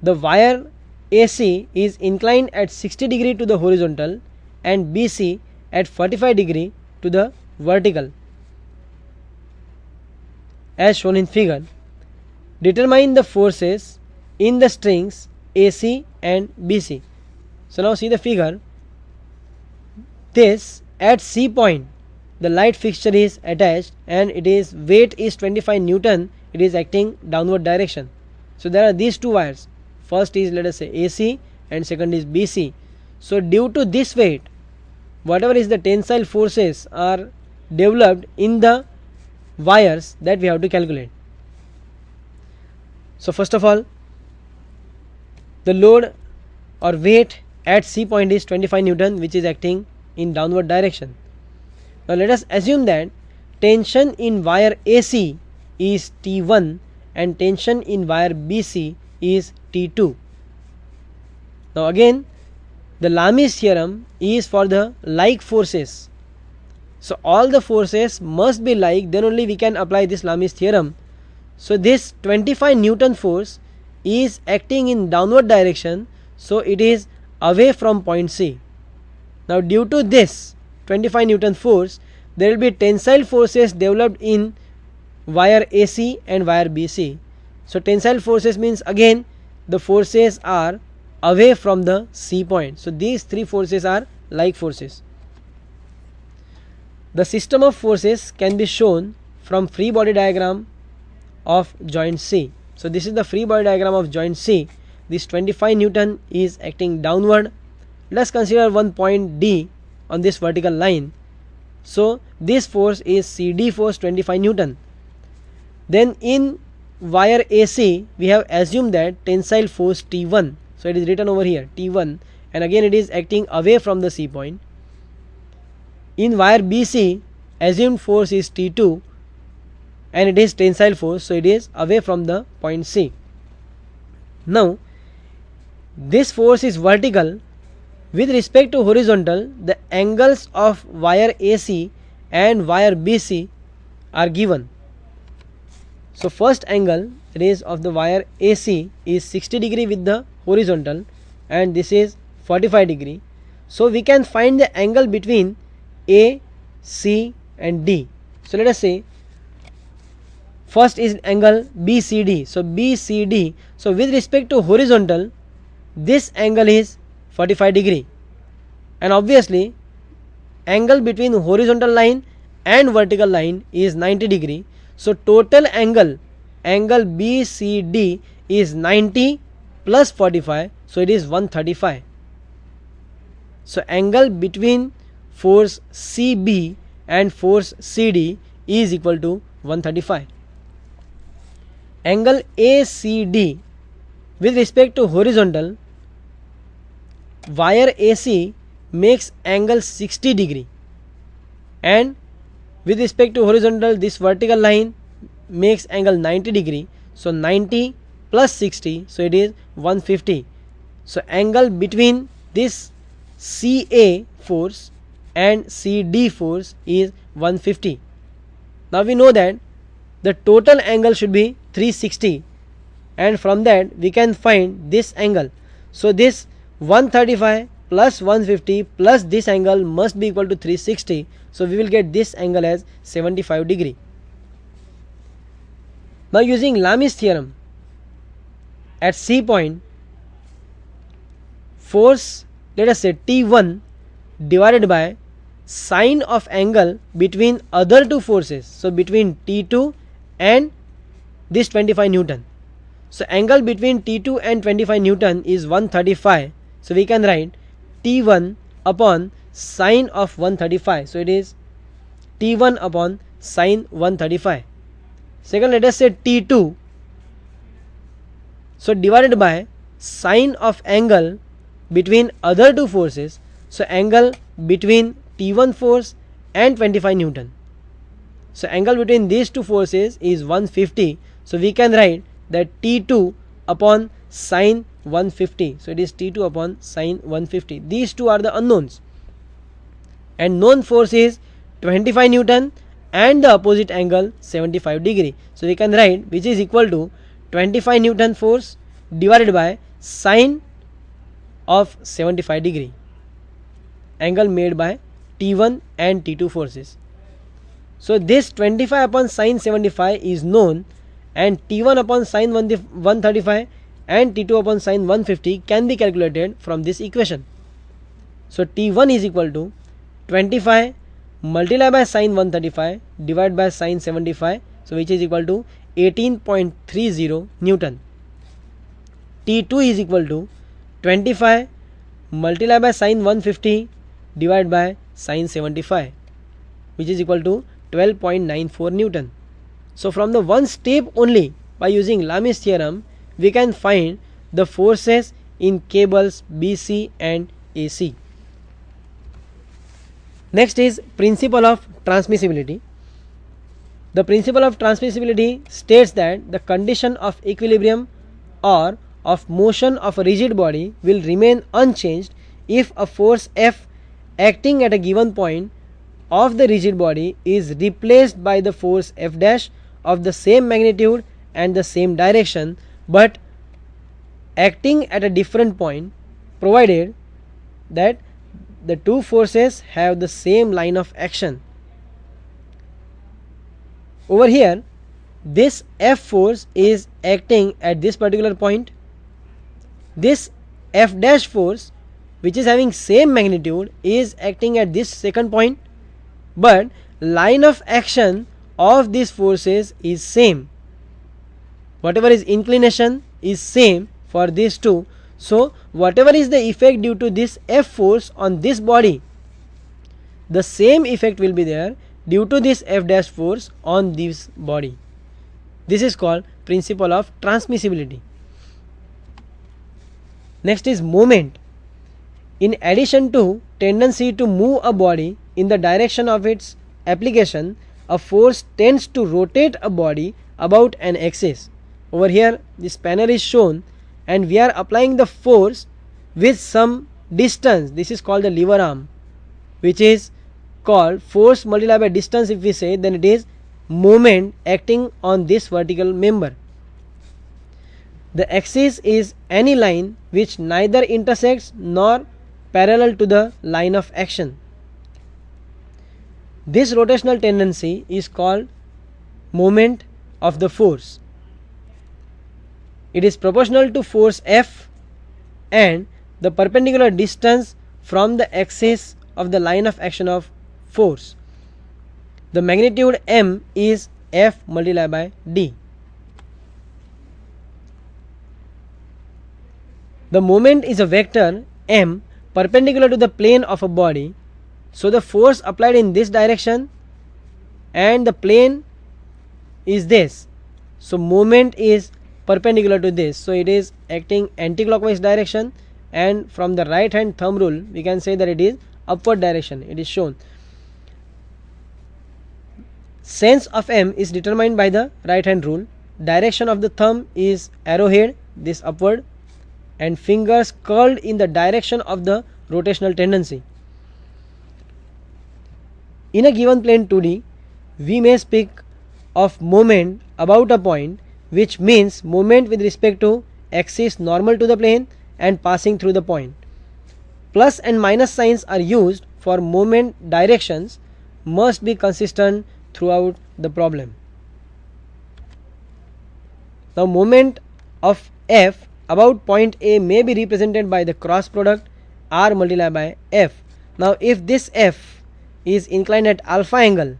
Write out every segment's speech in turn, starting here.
the wire AC is inclined at 60 degree to the horizontal and BC at 45 degree to the vertical as shown in figure. Determine the forces in the strings AC and BC. So now see the figure. This at C point the light fixture is attached and it is weight is 25 Newton. It is acting downward direction. So there are these two wires. First is, let us say, AC and second is BC. So due to this weight, whatever is the tensile forces are developed in the wires, that we have to calculate. So first of all, the load or weight at C point is 25 Newton, which is acting in downward direction. Now let us assume that tension in wire AC is T1 and tension in wire BC is T2. Now again, the Lami's theorem is for the like forces. So all the forces must be like, then only we can apply this Lami's theorem. So this 25 Newton force is acting in downward direction, so it is away from point C. Now due to this 25 Newton force, there will be tensile forces developed in wire AC and wire BC. So tensile forces means again the forces are away from the C point. So these three forces are like forces. The system of forces can be shown from free body diagram of joint C. So this is the free body diagram of joint C. This 25 Newton is acting downward. Let us consider one point D on this vertical line. So this force is CD force 25 Newton. Then in wire AC we have assumed that tensile force T1. So it is written over here T1, and again it is acting away from the C point. In wire BC assumed force is T2 and it is tensile force, so it is away from the point C. Now this force is vertical. With respect to horizontal, the angles of wire AC and wire BC are given. So first angle, that is of the wire AC, is 60 degree with the horizontal and this is 45 degree. So we can find the angle between A, C and D. So let us say first is angle BCD. So BCD, so with respect to horizontal, this angle is 45 degree, and obviously angle between horizontal line and vertical line is 90 degree. So total angle BCD is 90 plus 45, so it is 135. So angle between force CB and force CD is equal to 135. Angle ACD with respect to horizontal, wire AC makes angle 60 degree, and with respect to horizontal, this vertical line makes angle 90 degree. So 90 plus 60, so it is 150. So angle between this CA force and CD force is 150. Now we know that the total angle should be 360, and from that we can find this angle. So this 135 plus 150 plus this angle must be equal to 360. So we will get this angle as 75 degree. Now using Lami's theorem, at C point, force, let us say T1 divided by sine of angle between other two forces. So between T2 and this 25 Newton. So angle between T2 and 25 Newton is 135. So we can write T1 upon sine of 135. So it is T1 upon sine 135. Second, let us say T2. So divided by sine of angle between other two forces. So angle between T1 force and 25 Newton. So angle between these two forces is 150. So we can write that T2 upon sine 150. So it is T2 upon sine 150. These two are the unknowns, and known force is 25 Newton and the opposite angle 75 degree. So we can write which is equal to 25 Newton force divided by sine of 75 degree, angle made by T1 and T2 forces. So this 25 upon sine 75 is known, and T1 upon sine 135 and T2 upon sine 150 can be calculated from this equation. So T1 is equal to 25 multiplied by sine 135 divided by sine 75, so which is equal to 18.30 Newton. T2 is equal to 25 multiplied by sine 150 divided by sine 75, which is equal to 12.94 Newton. So from the one step only, by using Lami's theorem, we can find the forces in cables BC and AC. Next is principle of transmissibility. The principle of transmissibility states that the condition of equilibrium or of motion of a rigid body will remain unchanged if a force F acting at a given point of the rigid body is replaced by the force F dash of the same magnitude and the same direction, but acting at a different point, provided that the two forces have the same line of action. Over here, this F force is acting at this particular point. This F dash force, which is having same magnitude, is acting at this second point, but line of action of these forces is same. Whatever is inclination is same for these two. So whatever is the effect due to this F force on this body, the same effect will be there due to this F dash force on this body. This is called principle of transmissibility. Next is moment. In addition to tendency to move a body in the direction of its application, a force tends to rotate a body about an axis. Over here this panel is shown, and we are applying the force with some distance. This is called the lever arm, which is called force multiplied by distance. If we say, then it is moment acting on this vertical member. The axis is any line which neither intersects nor parallel to the line of action. This rotational tendency is called moment of the force. It is proportional to force F and the perpendicular distance from the axis of the line of action of force. The magnitude M is F multiplied by D. The moment is a vector M perpendicular to the plane of a body. So the force applied in this direction and the plane is this. So moment is perpendicular to this. So it is acting anti-clockwise direction, and from the right hand thumb rule we can say that it is upward direction. It is shown. Sense of M is determined by the right hand rule. Direction of the thumb is arrowhead, this upward, and fingers curled in the direction of the rotational tendency. In a given plane 2D, we may speak of moment about a point, which means moment with respect to axis normal to the plane and passing through the point. Plus and minus signs are used for moment. Directions must be consistent throughout the problem. Now moment of F about point A may be represented by the cross product R multiplied by F. Now if this F is inclined at alpha angle,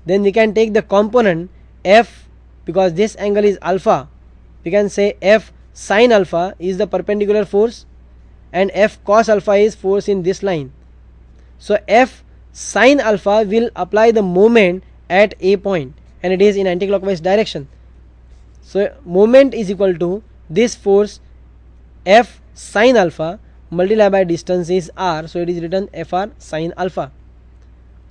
then we can take the component F, because this angle is alpha, we can say F sin alpha is the perpendicular force and F cos alpha is force in this line. So F sin alpha will apply the moment at A point, and it is in anti-clockwise direction. So moment is equal to this force F sin alpha multiplied by distance is R, so it is written Fr sin alpha.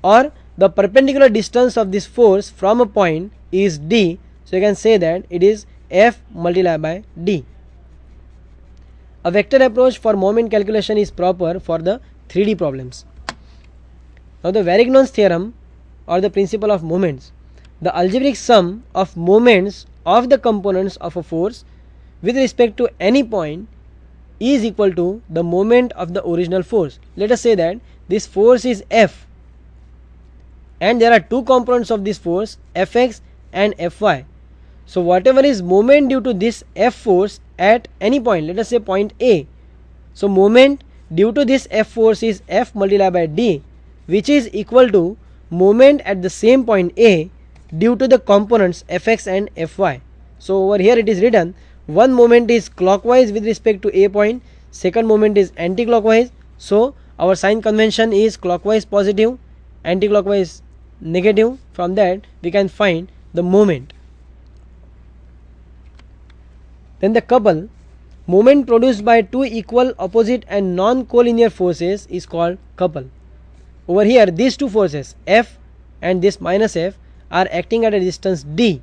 Or the perpendicular distance of this force from a point is D, so you can say that it is F multiplied by D. A vector approach for moment calculation is proper for the 3D problems. Now the Varignon's theorem, or the principle of moments. The algebraic sum of moments of the components of a force with respect to any point is equal to the moment of the original force. Let us say that this force is F and there are two components of this force, Fx and Fy. So whatever is moment due to this F force at any point, let us say point A. So moment due to this F force is F multiplied by D, which is equal to moment at the same point A due to the components Fx and Fy. So over here it is written, one moment is clockwise with respect to A point, second moment is anti-clockwise. So our sign convention is clockwise positive, anti-clockwise negative. From that we can find the moment. Then the couple, moment produced by two equal, opposite and non-collinear forces is called couple. Over here these two forces F and this minus F are acting at a distance D,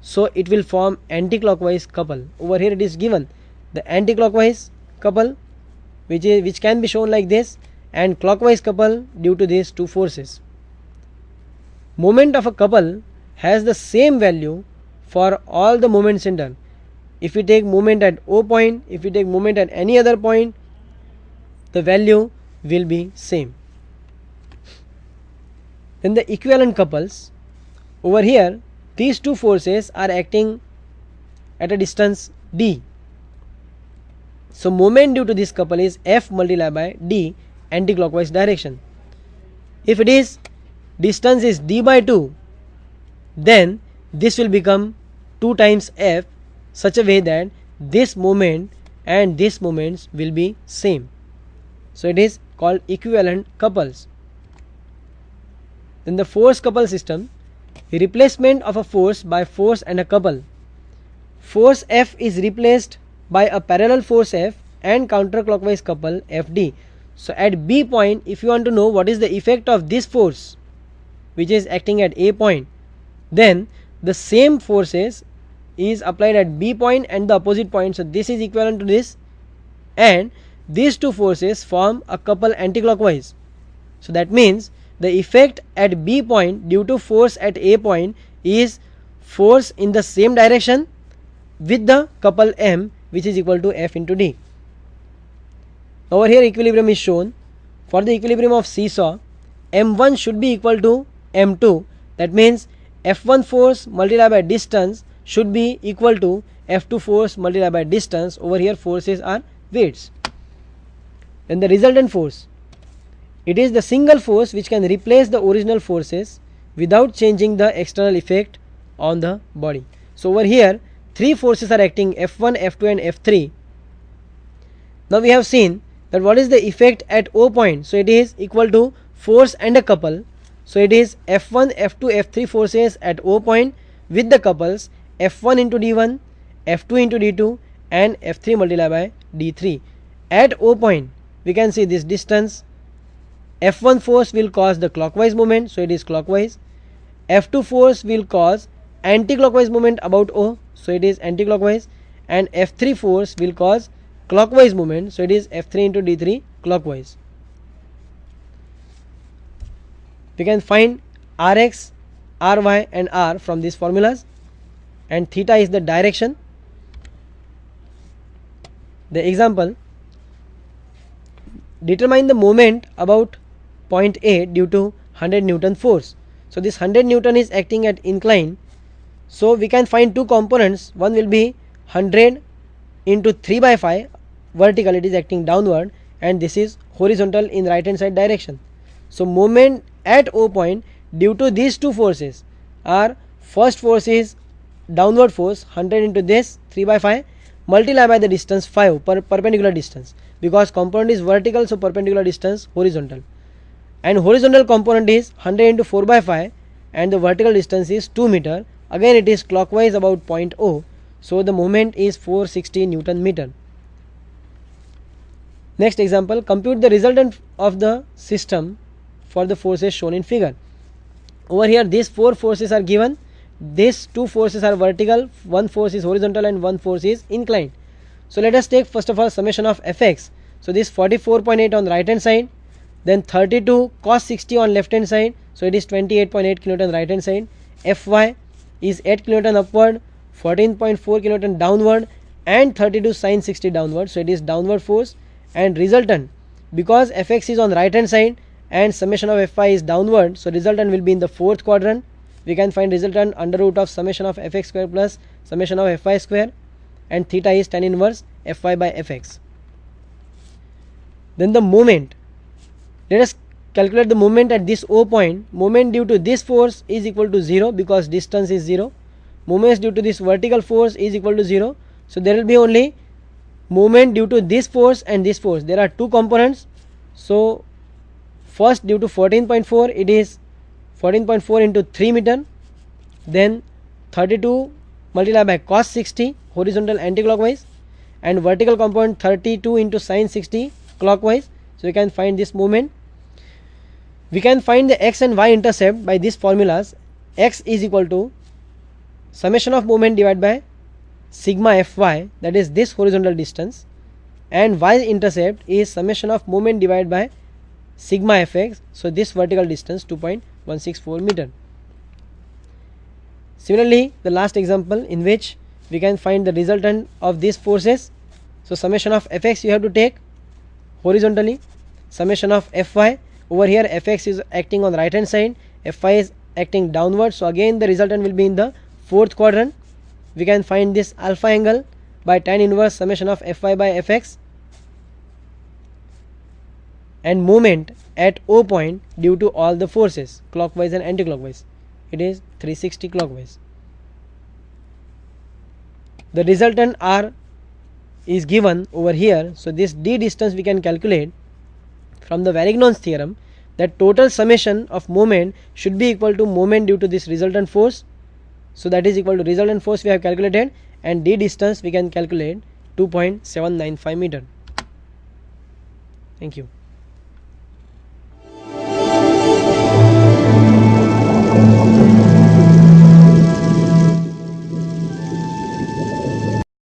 so it will form anti-clockwise couple. Over here it is given the anti-clockwise couple which can be shown like this, and clockwise couple due to these two forces. Moment of a couple has the same value for all the moments in turn. If we take moment at O point, if we take moment at any other point, the value will be same. Then the equivalent couples, over here these two forces are acting at a distance D. So moment due to this couple is F multiplied by D, anti-clockwise direction. If it is distance is D by 2, then this will become 2 times F, such a way that this moment and this moments will be same. So it is called equivalent couples. Then the force couple system, replacement of a force by force and a couple. Force F is replaced by a parallel force F and counterclockwise couple Fd. So at B point, if you want to know what is the effect of this force which is acting at A point, then the same forces is applied at B point and the opposite point. So this is equivalent to this, and these two forces form a couple anticlockwise. So that means the effect at B point due to force at A point is force in the same direction with the couple M, which is equal to F into D. Over here equilibrium is shown. For the equilibrium of seesaw, M1 should be equal to M2. That means F1 force multiplied by distance should be equal to F2 force multiplied by distance. Over here forces are weights. Then the resultant force, it is the single force which can replace the original forces without changing the external effect on the body. So over here three forces are acting, F1, F2 and F3. Now we have seen that what is the effect at O point. So it is equal to force and a couple. So it is F1, F2, F3 forces at O point with the couples F1 into D1, F2 into D2 and F3 multiplied by D3. At O point we can see this distance. F1 force will cause the clockwise movement, so it is clockwise. F2 force will cause anti-clockwise movement about O, so it is anti-clockwise. And F3 force will cause clockwise movement, so it is F3 into D3 clockwise. We can find Rx, Ry and R from these formulas, and theta is the direction. The example, determine the moment about point A due to 100 Newton force. So this 100 Newton is acting at incline. So we can find two components. One will be 100 into 3 by 5 vertical, it is acting downward, and this is horizontal in right hand side direction. So moment at O point due to these two forces are, first force is downward force 100 into this 3 by 5 multiplied by the distance 5 perpendicular distance, because component is vertical, so perpendicular distance horizontal, and horizontal component is 100 into 4 by 5 and the vertical distance is 2 meter. Again it is clockwise about point O, so the moment is 460 Newton meter. Next example, compute the resultant of the system for the forces shown in figure. Over here these four forces are given. These two forces are vertical, one force is horizontal and one force is inclined. So let us take first of all summation of Fx. So this 44.8 on right hand side, then 32 cos 60 on left hand side, so it is 28.8 kN right hand side. Fy is 8 kN upward, 14.4 kN downward, and 32 sine 60 downward. So it is downward force, and resultant, because Fx is on right hand side and summation of Fy is downward, so resultant will be in the fourth quadrant. We can find resultant under root of summation of Fx square plus summation of Fy square, and theta is tan inverse Fy by Fx. Then the moment, let us calculate the moment at this O point. Moment due to this force is equal to 0 because distance is 0. Moments due to this vertical force is equal to 0. So there will be only moment due to this force and this force. There are two components. So first, due to 14.4, it is 14.4 into 3 meter. Then 32 multiplied by cos 60 horizontal anti-clockwise, and vertical component 32 into sine 60 clockwise. So we can find this moment. We can find the x and y intercept by these formulas. X is equal to summation of moment divided by sigma Fy, that is this horizontal distance, and y intercept is summation of moment divided by sigma Fx, so this vertical distance 2.164 meter. Similarly, the last example in which we can find the resultant of these forces. So summation of Fx you have to take horizontally, summation of Fy, over here Fx is acting on the right hand side, Fy is acting downward, so again the resultant will be in the fourth quadrant. We can find this alpha angle by tan inverse summation of Fy by Fx, and moment at O point due to all the forces clockwise and anti-clockwise, it is 360 clockwise. The resultant R is given over here. So this d distance we can calculate from the Varignon's theorem, that total summation of moment should be equal to moment due to this resultant force. So that is equal to resultant force we have calculated, and d distance we can calculate 2.795 meter. Thank you.